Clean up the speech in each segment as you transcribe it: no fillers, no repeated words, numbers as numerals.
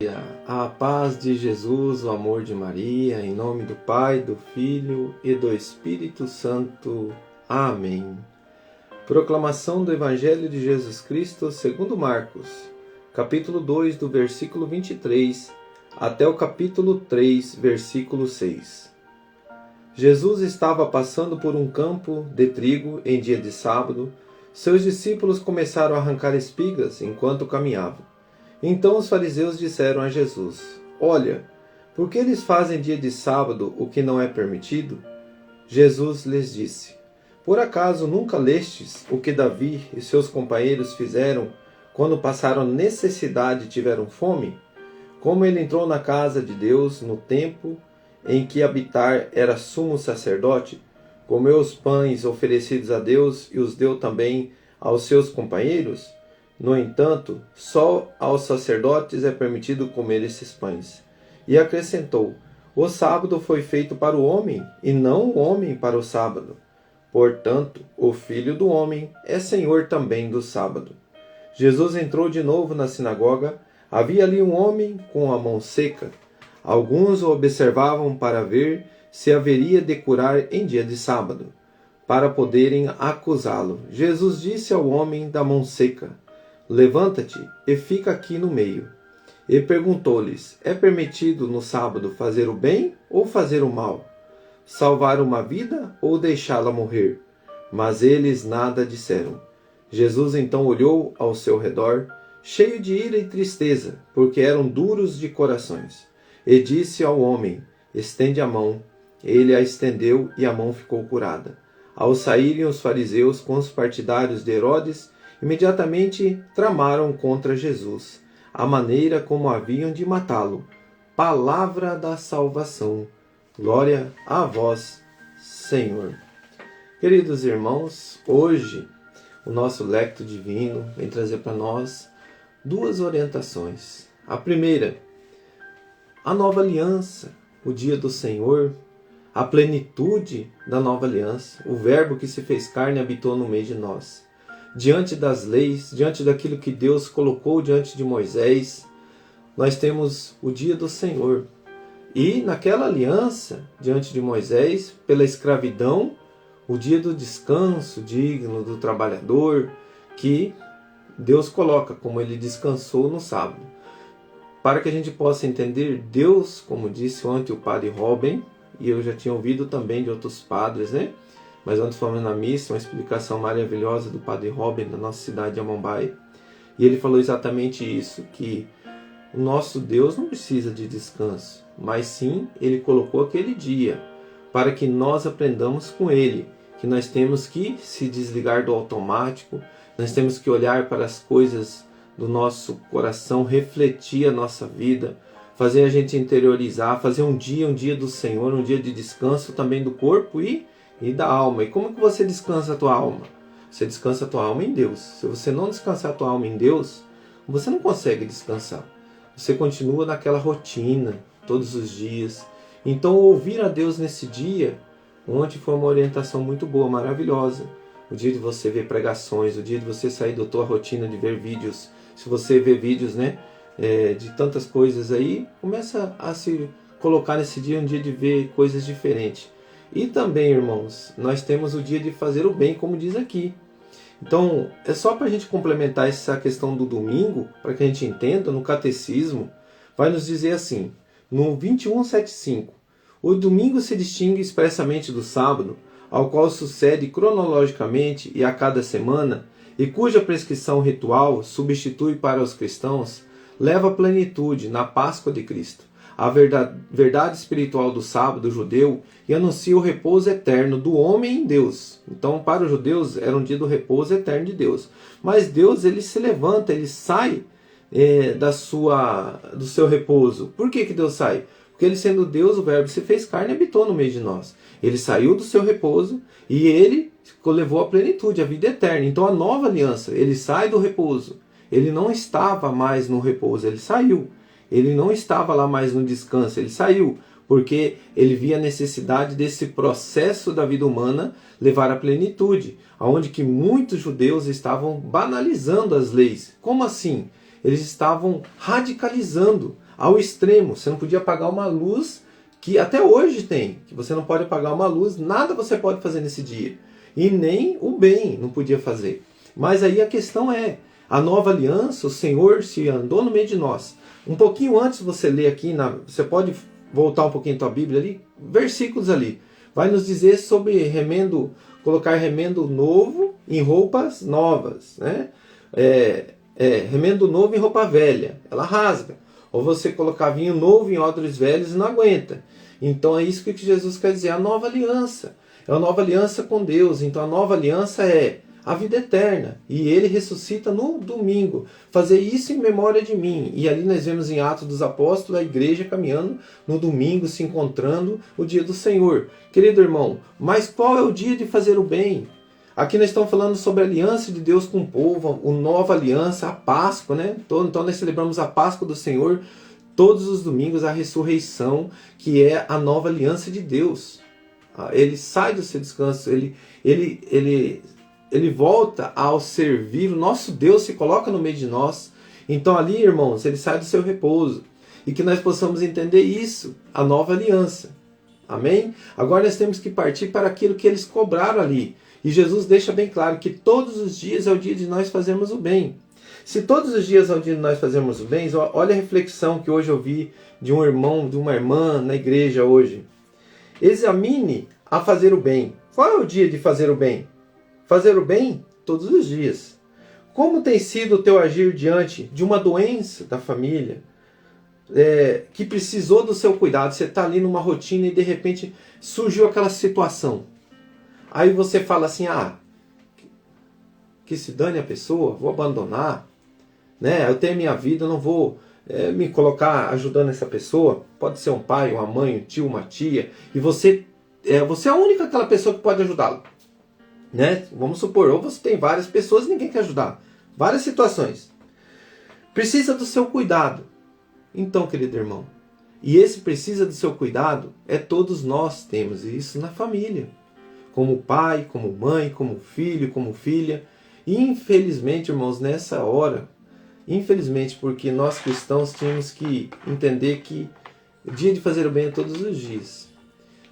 A paz de Jesus, o amor de Maria, em nome do Pai, do Filho e do Espírito Santo. Amém. Proclamação do Evangelho de Jesus Cristo segundo Marcos, capítulo 2, do versículo 23 até o capítulo 3, versículo 6. Jesus estava passando por um campo de trigo em dia de sábado. Seus discípulos começaram a arrancar espigas enquanto caminhavam. Então os fariseus disseram a Jesus: Olha, por que eles fazem dia de sábado o que não é permitido? Jesus lhes disse: Por acaso nunca lestes o que Davi e seus companheiros fizeram quando passaram necessidade e tiveram fome? Como ele entrou na casa de Deus no tempo em que Abiatar era sumo sacerdote, comeu os pães oferecidos a Deus e os deu também aos seus companheiros? No entanto, só aos sacerdotes é permitido comer esses pães. E acrescentou: O sábado foi feito para o homem, e não o homem para o sábado. Portanto, o Filho do Homem é Senhor também do sábado. Jesus entrou de novo na sinagoga. Havia ali um homem com a mão seca. Alguns o observavam para ver se haveria de curar em dia de sábado, para poderem acusá-lo. Jesus disse ao homem da mão seca: Levanta-te e fica aqui no meio. E perguntou-lhes: É permitido no sábado fazer o bem ou fazer o mal? Salvar uma vida ou deixá-la morrer? Mas eles nada disseram. Jesus então olhou ao seu redor, cheio de ira e tristeza, porque eram duros de corações, e disse ao homem: Estende a mão. Ele a estendeu e a mão ficou curada. Ao saírem os fariseus com os partidários de Herodes, imediatamente tramaram contra Jesus, a maneira como haviam de matá-lo. Palavra da salvação. Glória a vós, Senhor. Queridos irmãos, hoje o nosso Lectio Divino vem trazer para nós duas orientações. A primeira, a nova aliança, o dia do Senhor, a plenitude da nova aliança, o Verbo que se fez carne e habitou no meio de nós. Diante das leis, diante daquilo que Deus colocou diante de Moisés, nós temos o dia do Senhor. E naquela aliança, diante de Moisés, pela escravidão, o dia do descanso digno do trabalhador, que Deus coloca como ele descansou no sábado. Para que a gente possa entender, Deus, como disse ontem o padre Robin, e eu já tinha ouvido também de outros padres, né? Mas ontem falando na missa, uma explicação maravilhosa do padre Robin da nossa cidade de Amambai. E ele falou exatamente isso, que o nosso Deus não precisa de descanso, mas sim, ele colocou aquele dia para que nós aprendamos com ele, que nós temos que se desligar do automático, nós temos que olhar para as coisas do nosso coração, refletir a nossa vida, fazer a gente interiorizar, fazer um dia do Senhor, um dia de descanso também do corpo e da alma. E como que você descansa a tua alma? Você descansa a tua alma em Deus. Se você não descansar a tua alma em Deus, você não consegue descansar. Você continua naquela rotina, todos os dias. Então ouvir a Deus nesse dia, ontem foi uma orientação muito boa, maravilhosa. O dia de você ver pregações, o dia de você sair da tua rotina de ver vídeos. Se você vê vídeos, né, de tantas coisas aí, começa a se colocar nesse dia um dia de ver coisas diferentes. E também, irmãos, nós temos o dia de fazer o bem, como diz aqui. Então, é só para a gente complementar essa questão do domingo, para que a gente entenda, no catecismo, vai nos dizer assim, no 2175, o domingo se distingue expressamente do sábado, ao qual sucede cronologicamente e a cada semana, e cuja prescrição ritual substitui para os cristãos, leva a plenitude na Páscoa de Cristo, a verdade espiritual do sábado judeu, e anuncia o repouso eterno do homem em Deus. Então, para os judeus, era um dia do repouso eterno de Deus. Mas Deus, ele se levanta, ele sai do seu repouso. Por que Deus sai? Porque ele, sendo Deus, o Verbo se fez carne e habitou no meio de nós. Ele saiu do seu repouso e ele levou a plenitude, a vida eterna. Então, a nova aliança, ele sai do repouso. Ele não estava mais no repouso, ele saiu. Ele não estava lá mais no descanso, ele saiu, porque ele via a necessidade desse processo da vida humana levar à plenitude, aonde que muitos judeus estavam banalizando as leis. Como assim? Eles estavam radicalizando ao extremo. Você não podia apagar uma luz, que até hoje tem, que você não pode apagar uma luz, nada você pode fazer nesse dia. E nem o bem não podia fazer. Mas aí a questão é, a nova aliança, o Senhor se andou no meio de nós. Um pouquinho antes você lê aqui, você pode voltar um pouquinho a tua Bíblia ali, versículos ali. Vai nos dizer sobre remendo, colocar remendo novo em roupas novas, né? Remendo novo em roupa velha, ela rasga. Ou você colocar vinho novo em odres velhos e não aguenta. Então é isso que Jesus quer dizer, a nova aliança. É a nova aliança com Deus. Então a nova aliança é a vida eterna. E ele ressuscita no domingo. Fazer isso em memória de mim. E ali nós vemos em Atos dos Apóstolos a igreja caminhando no domingo, se encontrando o dia do Senhor. Querido irmão, mas qual é o dia de fazer o bem? Aqui nós estamos falando sobre a aliança de Deus com o povo, a nova aliança, a Páscoa, né? Então nós celebramos a Páscoa do Senhor todos os domingos, a ressurreição, que é a nova aliança de Deus. Ele sai do seu descanso, ele volta ao servir, o nosso Deus se coloca no meio de nós. Então ali, irmãos, ele sai do seu repouso. E que nós possamos entender isso, a nova aliança. Amém? Agora nós temos que partir para aquilo que eles cobraram ali. E Jesus deixa bem claro que todos os dias é o dia de nós fazermos o bem. Se todos os dias é o dia de nós fazermos o bem, olha a reflexão que hoje eu vi de um irmão, de uma irmã na igreja hoje. Examine a fazer o bem. Qual é o dia de fazer o bem? Fazer o bem todos os dias. Como tem sido o teu agir diante de uma doença da família, que precisou do seu cuidado? Você está ali numa rotina e de repente surgiu aquela situação. Aí você fala assim, que se dane a pessoa, vou abandonar, né? Eu tenho minha vida, eu não vou me colocar ajudando essa pessoa. Pode ser um pai, uma mãe, um tio, uma tia, e você é a única aquela pessoa que pode ajudá-lo, né? Vamos supor, ou você tem várias pessoas e ninguém quer ajudar. Várias situações. Precisa do seu cuidado. Então, querido irmão, e esse precisa do seu cuidado, todos nós temos isso na família. Como pai, como mãe, como filho, como filha. E infelizmente, irmãos, nessa hora, infelizmente, porque nós cristãos tínhamos que entender que o dia de fazer o bem é todos os dias.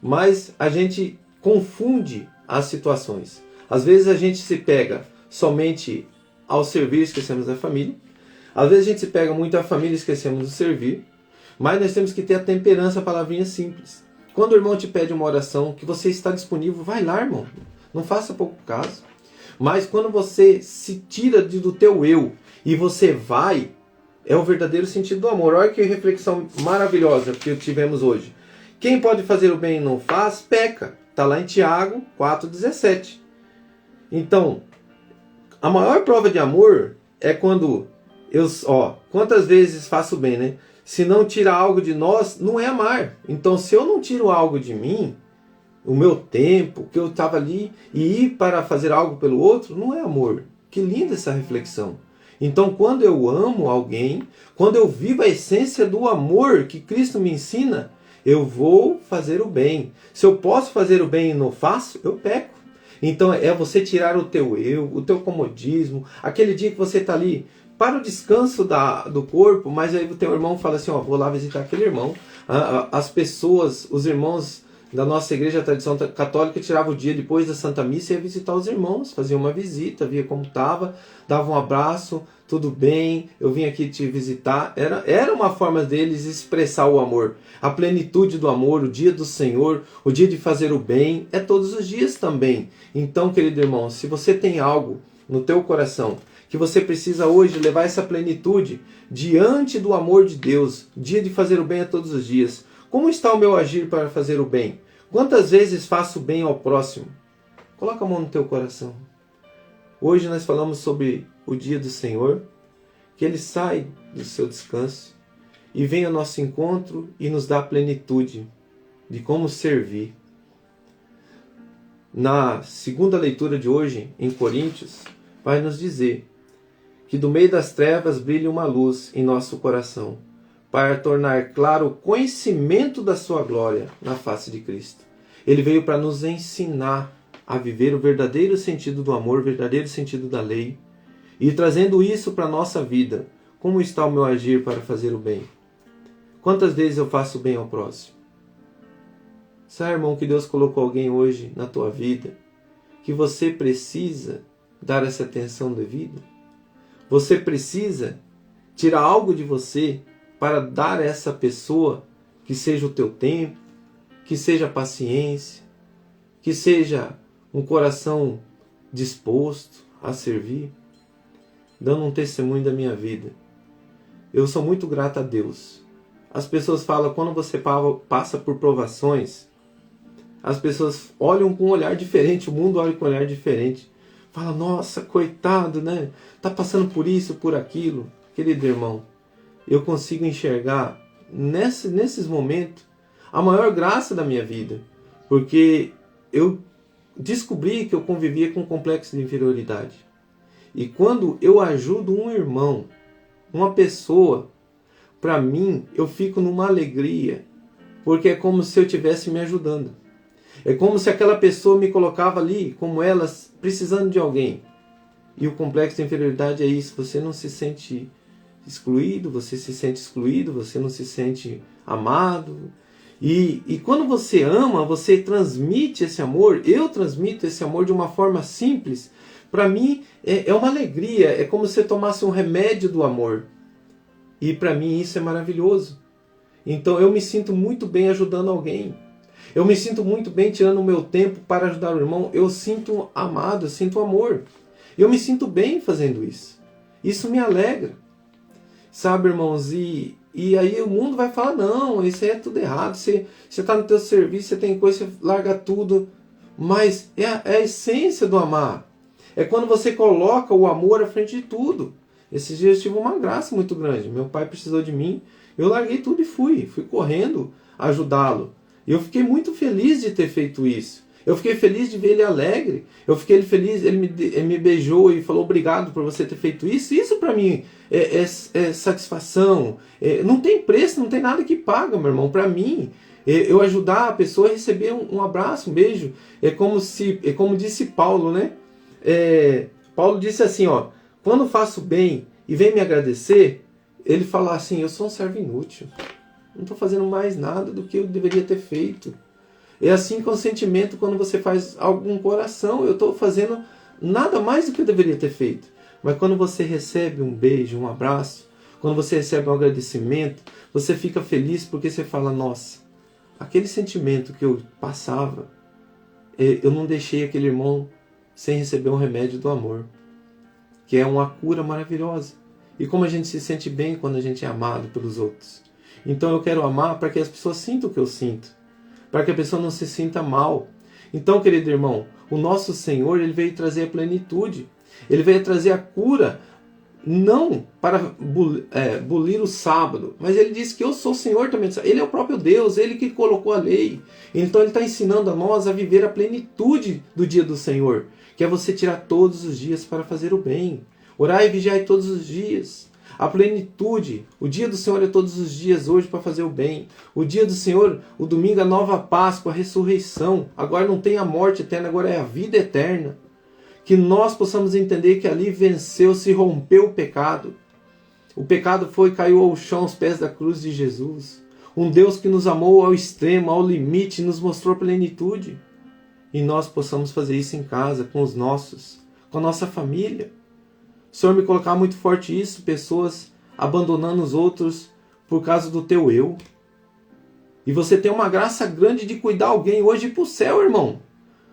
Mas a gente confunde as situações. Às vezes a gente se pega somente ao servir, esquecemos da família. Às vezes a gente se pega muito à família, esquecemos do servir. Mas nós temos que ter a temperança, a palavrinha simples. Quando o irmão te pede uma oração, que você está disponível, vai lá, irmão. Não faça pouco caso. Mas quando você se tira do teu eu e você vai, é o verdadeiro sentido do amor. Olha que reflexão maravilhosa que tivemos hoje. Quem pode fazer o bem e não faz, peca. Está lá em Tiago 4,17. Então, a maior prova de amor é quando quantas vezes faço o bem, né? Se não tira algo de nós, não é amar. Então, se eu não tiro algo de mim, o meu tempo, que eu estava ali, e ir para fazer algo pelo outro, não é amor. Que linda essa reflexão. Então, quando eu amo alguém, quando eu vivo a essência do amor que Cristo me ensina, eu vou fazer o bem. Se eu posso fazer o bem e não faço, eu peco. Então, é você tirar o teu eu, o teu comodismo, aquele dia que você está ali para o descanso do corpo, mas aí o teu irmão fala assim, vou lá visitar aquele irmão. As pessoas, os irmãos da nossa igreja, a tradição católica, tirava o dia depois da Santa Missa e ia visitar os irmãos, fazia uma visita, via como estava, dava um abraço, tudo bem, eu vim aqui te visitar. Era uma forma deles expressar o amor, a plenitude do amor, o dia do Senhor, o dia de fazer o bem, é todos os dias também. Então, querido irmão, se você tem algo no teu coração que você precisa hoje levar essa plenitude diante do amor de Deus, dia de fazer o bem a todos os dias. Como está o meu agir para fazer o bem? Quantas vezes faço o bem ao próximo? Coloca a mão no teu coração. Hoje nós falamos sobre o dia do Senhor, que Ele sai do seu descanso e vem ao nosso encontro e nos dá a plenitude de como servir. Na segunda leitura de hoje, em Coríntios, vai nos dizer que do meio das trevas brilha uma luz em nosso coração, para tornar claro o conhecimento da sua glória na face de Cristo. Ele veio para nos ensinar a viver o verdadeiro sentido do amor, o verdadeiro sentido da lei, e trazendo isso para a nossa vida. Como está o meu agir para fazer o bem? Quantas vezes eu faço bem ao próximo? Sabe, irmão, que Deus colocou alguém hoje na tua vida que você precisa dar essa atenção devida? Você precisa tirar algo de você para dar a essa pessoa, que seja o teu tempo, que seja paciência, que seja um coração disposto a servir, dando um testemunho da minha vida. Eu sou muito grato a Deus. As pessoas falam, quando você passa por provações, as pessoas olham com um olhar diferente, o mundo olha com um olhar diferente. Fala, nossa, coitado, né? Tá passando por isso, por aquilo. Querido irmão, eu consigo enxergar nesses momentos a maior graça da minha vida. Porque eu descobri que eu convivia com um complexo de inferioridade. E quando eu ajudo um irmão, uma pessoa, para mim, eu fico numa alegria. Porque é como se eu estivesse me ajudando. É como se aquela pessoa me colocava ali, como elas, precisando de alguém. E o complexo de inferioridade é isso. Você não se sente excluído, você se sente excluído, você não se sente amado. E quando você ama, você transmite esse amor. Eu transmito esse amor de uma forma simples. Para mim é uma alegria. É como se eu tomasse um remédio do amor. E para mim isso é maravilhoso. Então eu me sinto muito bem ajudando alguém. Eu me sinto muito bem tirando o meu tempo para ajudar o irmão. Eu sinto amado, eu sinto amor. Eu me sinto bem fazendo isso. Isso me alegra. Sabe, irmãos? E aí o mundo vai falar, não, isso aí é tudo errado. Você está no teu serviço, você tem coisa, você larga tudo. Mas é a essência do amar. É quando você coloca o amor à frente de tudo. Esses dias eu tive uma graça muito grande. Meu pai precisou de mim. Eu larguei tudo e fui correndo ajudá-lo. E eu fiquei muito feliz de ter feito isso. Eu fiquei feliz de ver ele alegre. Eu fiquei feliz, ele me beijou e falou obrigado por você ter feito isso. Isso para mim é satisfação. Não tem preço, não tem nada que paga, meu irmão. Para mim, eu ajudar a pessoa a receber um abraço, um beijo. É como disse Paulo, né? Paulo disse assim, ó, quando faço bem e vem me agradecer, ele fala assim, eu sou um servo inútil. Não estou fazendo mais nada do que eu deveria ter feito. É assim com o sentimento quando você faz algo com o coração. Eu estou fazendo nada mais do que eu deveria ter feito. Mas quando você recebe um beijo, um abraço, quando você recebe um agradecimento, você fica feliz porque você fala, nossa, aquele sentimento que eu passava, eu não deixei aquele irmão sem receber um remédio do amor, que é uma cura maravilhosa. E como a gente se sente bem quando a gente é amado pelos outros. Então eu quero amar para que as pessoas sintam o que eu sinto. Para que a pessoa não se sinta mal. Então, querido irmão, o nosso Senhor, ele veio trazer a plenitude. Ele veio trazer a cura, não para abolir o sábado, mas ele disse que eu sou o Senhor também. Ele é o próprio Deus, ele que colocou a lei. Então ele está ensinando a nós a viver a plenitude do dia do Senhor, que é você tirar todos os dias para fazer o bem. Orar e vigiar todos os dias. A plenitude, o dia do Senhor é todos os dias hoje para fazer o bem. O dia do Senhor, o domingo, a nova Páscoa, a ressurreição. Agora não tem a morte eterna, agora é a vida eterna. Que nós possamos entender que ali venceu, se rompeu o pecado. O pecado caiu ao chão aos pés da cruz de Jesus. Um Deus que nos amou ao extremo, ao limite, nos mostrou plenitude. E nós possamos fazer isso em casa, com os nossos, com a nossa família. O Senhor me colocar muito forte isso, pessoas abandonando os outros por causa do teu eu. E você tem uma graça grande de cuidar alguém hoje para o céu, irmão.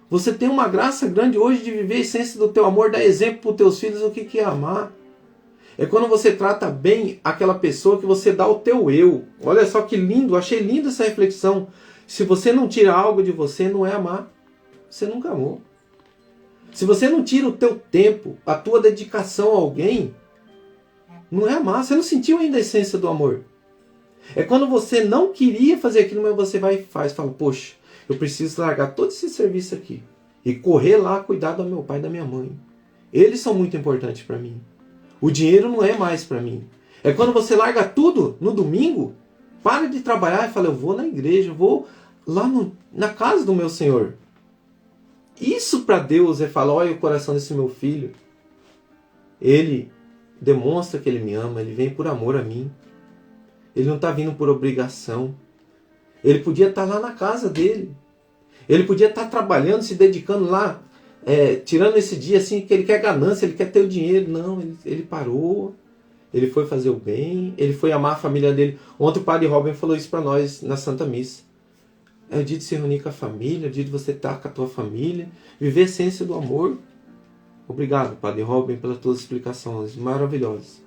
Você tem uma graça grande hoje de viver a essência do teu amor, dar exemplo para os teus filhos o que é amar. É quando você trata bem aquela pessoa que você dá o teu eu. Olha só que lindo, achei linda essa reflexão. Se você não tira algo de você, não é amar. Você nunca amou. Se você não tira o teu tempo, a tua dedicação a alguém, não é amar. Você não sentiu ainda a essência do amor. É quando você não queria fazer aquilo, mas você vai e faz. Fala, poxa, eu preciso largar todo esse serviço aqui e correr lá cuidar do meu pai e da minha mãe. Eles são muito importantes para mim. O dinheiro não é mais para mim. É quando você larga tudo no domingo, para de trabalhar e fala, eu vou na igreja, eu vou lá na casa do meu Senhor. Isso para Deus é falar, olha o coração desse meu filho. Ele demonstra que ele me ama, ele vem por amor a mim. Ele não está vindo por obrigação. Ele podia estar lá na casa dele. Ele podia estar trabalhando, se dedicando lá, tirando esse dia assim, que ele quer ganância, ele quer ter o dinheiro. Não, ele parou. Ele foi fazer o bem. Ele foi amar a família dele. Ontem o Padre Robin falou isso para nós na Santa Missa. É o dia de se reunir com a família, é o dia de você estar com a tua família, viver a essência do amor. Obrigado, Padre Robin, pelas tuas explicações maravilhosas.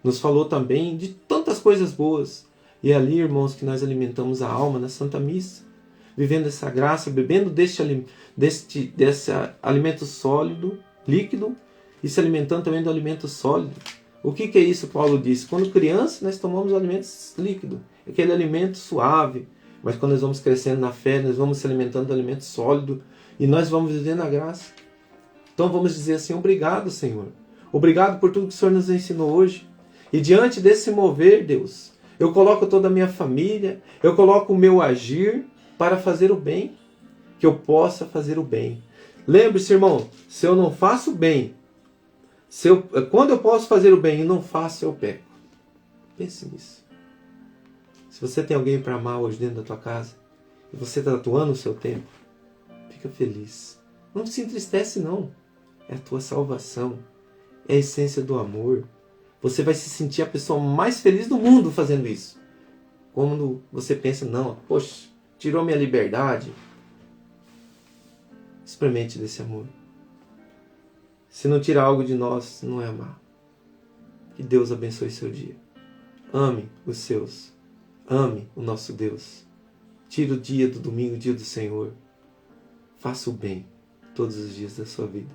Nos falou também de tantas coisas boas. E é ali, irmãos, que nós alimentamos a alma na Santa Missa, vivendo essa graça, bebendo desse alimento sólido, líquido, e se alimentando também do alimento sólido. O que é isso? Paulo disse: quando criança nós tomamos o alimento líquido, aquele alimento suave, mas quando nós vamos crescendo na fé, nós vamos se alimentando do alimento sólido e nós vamos vivendo a graça. Então vamos dizer assim: obrigado, Senhor. Obrigado por tudo que o Senhor nos ensinou hoje. E diante desse mover, Deus, eu coloco toda a minha família, eu coloco o meu agir para fazer o bem, que eu possa fazer o bem. Lembre-se, irmão, se eu não faço o bem, quando eu posso fazer o bem e não faço, eu peco. Pense nisso. Se você tem alguém para amar hoje dentro da tua casa, e você está atuando o seu tempo, fica feliz. Não se entristece, não. É a tua salvação. É a essência do amor. Você vai se sentir a pessoa mais feliz do mundo fazendo isso. Quando você pensa: não, poxa, tirou minha liberdade. Experimente desse amor. Se não tirar algo de nós, não é amar. Que Deus abençoe seu dia. Ame os seus. Ame o nosso Deus. Tire o dia do domingo, o dia do Senhor. Faça o bem todos os dias da sua vida.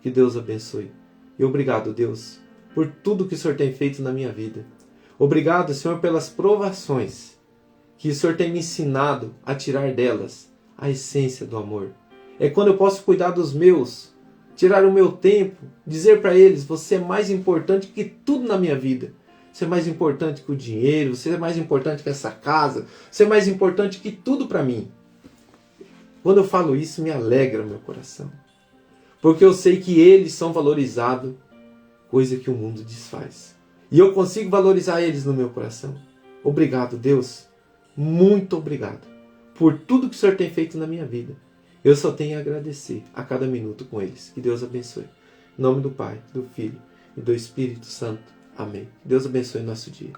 Que Deus abençoe. E obrigado, Deus, por tudo que o Senhor tem feito na minha vida. Obrigado, Senhor, pelas provações que o Senhor tem me ensinado a tirar delas a essência do amor. É quando eu posso cuidar dos meus, tirar o meu tempo, dizer para eles: você é mais importante que tudo na minha vida. Você é mais importante que o dinheiro, você é mais importante que essa casa, você é mais importante que tudo para mim. Quando eu falo isso, me alegra meu coração. Porque eu sei que eles são valorizados, coisa que o mundo desfaz. E eu consigo valorizar eles no meu coração. Obrigado, Deus. Muito obrigado por tudo que o Senhor tem feito na minha vida. Eu só tenho a agradecer a cada minuto com eles. Que Deus abençoe. Em nome do Pai, do Filho e do Espírito Santo. Amém. Deus abençoe nosso dia.